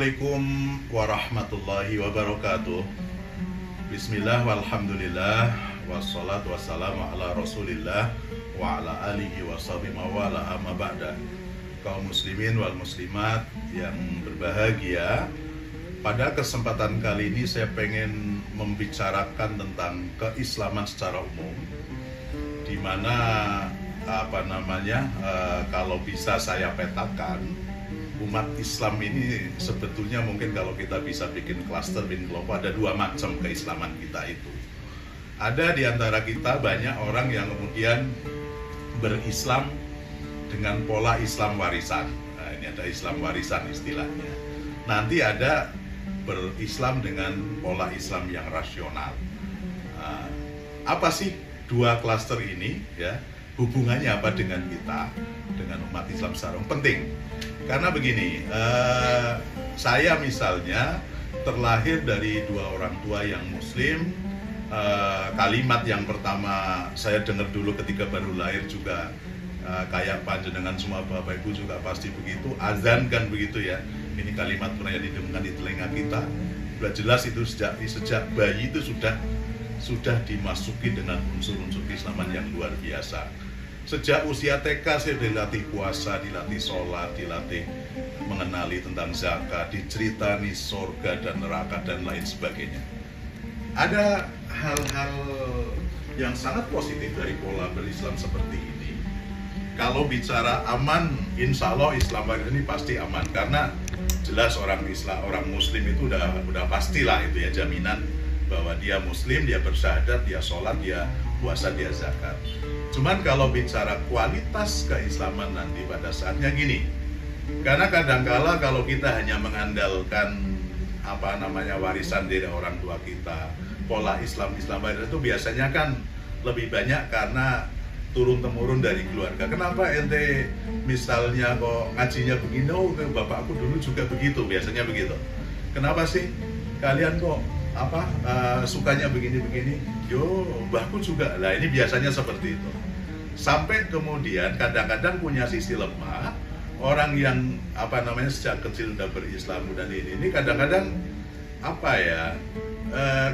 Assalamualaikum warahmatullahi wabarakatuh. Bismillah walhamdulillah wassalatu wassalamu ala rasulillah wa ala alihi wa sahbihi mawala amma ba'da. Kaum muslimin wal muslimat yang berbahagia, pada kesempatan kali ini saya pengen membicarakan tentang keislaman secara umum, di mana kalau bisa saya petakan, umat Islam ini sebetulnya mungkin kalau kita bisa bikin klaster, bikin kelompok, ada dua macam keislaman kita itu. Ada di antara kita banyak orang yang kemudian berislam dengan pola Islam warisan. Nah, ini ada Islam warisan istilahnya. Nanti ada berislam dengan pola Islam yang rasional. Nah, apa sih dua klaster ini? Ya, hubungannya apa dengan kita, dengan umat Islam secara umum? Penting. Karena begini, saya misalnya terlahir dari dua orang tua yang muslim. Kalimat yang pertama saya dengar dulu ketika baru lahir juga, kayak panjenengan semua bapak ibu juga pasti begitu, azan kan begitu ya. Ini kalimat pernah didengarkan di telinga kita. Sudah jelas itu sejak bayi itu sudah dimasuki dengan unsur-unsur keislaman yang luar biasa. Sejak usia TK saya dilatih puasa, dilatih sholat, dilatih mengenali tentang zakat, diceritani surga dan neraka dan lain sebagainya. Ada hal-hal yang sangat positif dari pola berislam seperti ini. Kalau bicara aman, insya Allah Islam ini pasti aman, karena jelas orang Muslim itu udah pastilah itu ya, jaminan bahwa dia Muslim, dia bersyahadat, dia sholat, dia puasa, dia zakat. Cuman kalau bicara kualitas keislaman nanti pada saatnya gini, karena kadangkala kalau kita hanya mengandalkan warisan dari orang tua kita, pola Islam itu biasanya kan lebih banyak karena turun-temurun dari keluarga. Kenapa ente misalnya kok ngajinya begini, oh bapakku dulu juga begitu, biasanya begitu. Kenapa sih kalian kok sukanya begini-begini? Yo, mbahku juga. Lah ini biasanya seperti itu. Sampai kemudian kadang-kadang punya sisi lemah, orang yang sejak kecil udah berislam dan ini kadang-kadang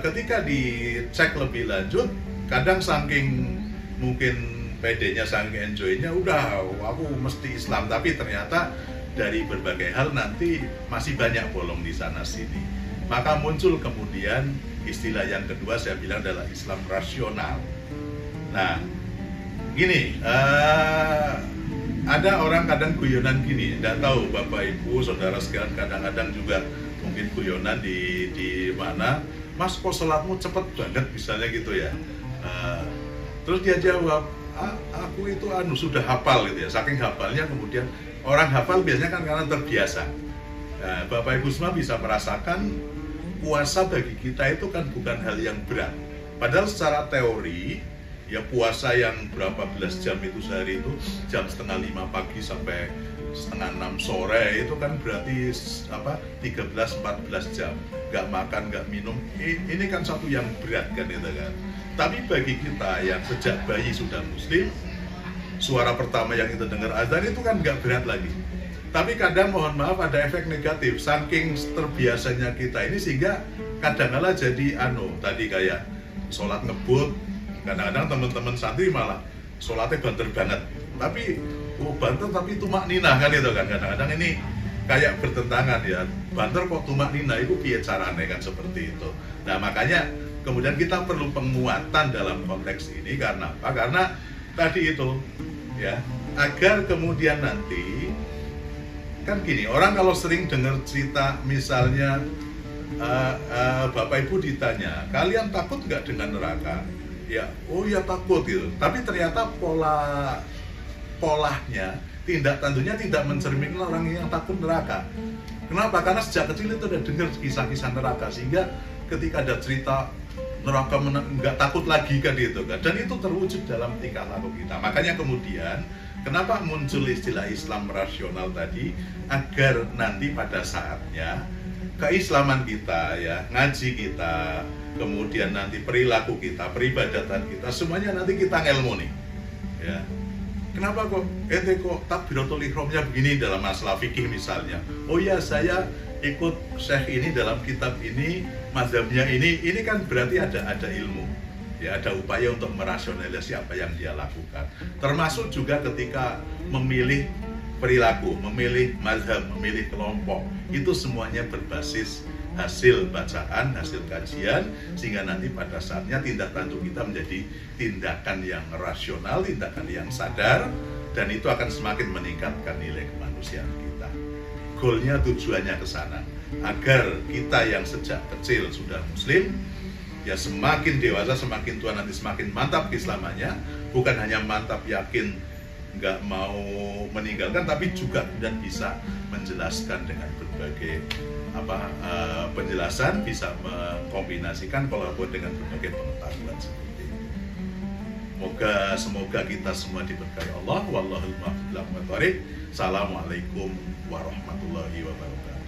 ketika dicek lebih lanjut, kadang saking mungkin pedenya, saking enjoynya, udah aku mesti Islam, tapi ternyata dari berbagai hal nanti masih banyak bolong di sana sini. Maka muncul kemudian istilah yang kedua, saya bilang adalah Islam rasional. Nah, gini, ada orang kadang guyonan gini, tidak tahu Bapak Ibu, Saudara sekalian, kadang-kadang juga mungkin guyonan di mana, Mas kok sholatmu cepet banget misalnya gitu ya. Terus dia jawab, aku itu sudah hafal gitu ya. Saking hafalnya kemudian, orang hafal biasanya kan karena terbiasa. Bapak Ibu semua bisa merasakan puasa bagi kita itu kan bukan hal yang berat. Padahal secara teori, ya puasa yang berapa belas jam itu sehari itu, jam 4:30 pagi sampai 5:30 sore itu kan berarti 13-14 jam. Gak makan, gak minum, ini kan satu yang berat kan itu kan. Tapi bagi kita yang sejak bayi sudah muslim, suara pertama yang kita dengar azan itu kan gak berat lagi. Tapi kadang mohon maaf ada efek negatif, saking terbiasanya kita ini sehingga kadang-kala jadi tadi kayak sholat ngebut. Kadang-kadang teman-teman santri malah sholatnya banter banget, tapi banter tapi tumak ninah kan itu kan. Kadang-kadang ini kayak bertentangan ya, banter kok tumak ninah, itu piye carane kan seperti itu. Nah makanya kemudian kita perlu penguatan dalam konteks ini. Karena apa? Karena tadi itu ya, agar kemudian nanti kan gini, orang kalau sering dengar cerita misalnya Bapak Ibu ditanya, kalian takut nggak dengan neraka? Ya, oh ya takut gitu. Tapi ternyata polanya, tindak tanduknya tidak mencerminkan orang yang takut neraka. Kenapa? Karena sejak kecil itu udah dengar kisah-kisah neraka, sehingga ketika ada cerita neraka nggak takut lagi kan itu kan. Dan itu terwujud dalam tingkah laku kita. Makanya kemudian kenapa muncul istilah Islam rasional tadi, agar nanti pada saatnya keislaman kita ya, ngaji kita, kemudian nanti perilaku kita, peribadatan kita, semuanya nanti kita ngelmu nih ya. Kenapa kok ente kok takbiratul ihramnya begini dalam masalah fikih misalnya? Oh ya, saya ikut syekh ini dalam kitab ini, mazhabnya ini kan berarti ada ilmu. Ya, ada upaya untuk merasionalisasi apa yang dia lakukan. Termasuk juga ketika memilih perilaku, memilih mazhab, memilih kelompok. Itu semuanya berbasis hasil bacaan, hasil kajian, sehingga nanti pada saatnya tindak tanduk kita menjadi tindakan yang rasional, tindakan yang sadar, dan itu akan semakin meningkatkan nilai kemanusiaan kita. Goalnya, tujuannya ke sana, agar kita yang sejak kecil sudah muslim, ya semakin dewasa, semakin tua nanti semakin mantap keislamannya, bukan hanya mantap yakin nggak mau meninggalkan, tapi juga kemudian bisa menjelaskan dengan berbagai penjelasan, bisa mengkombinasikan kolaborasi dengan berbagai pengetahuan seperti itu. Semoga kita semua diberkahi Allah. Wallahul muwaffiq. Assalamualaikum warahmatullahi wabarakatuh.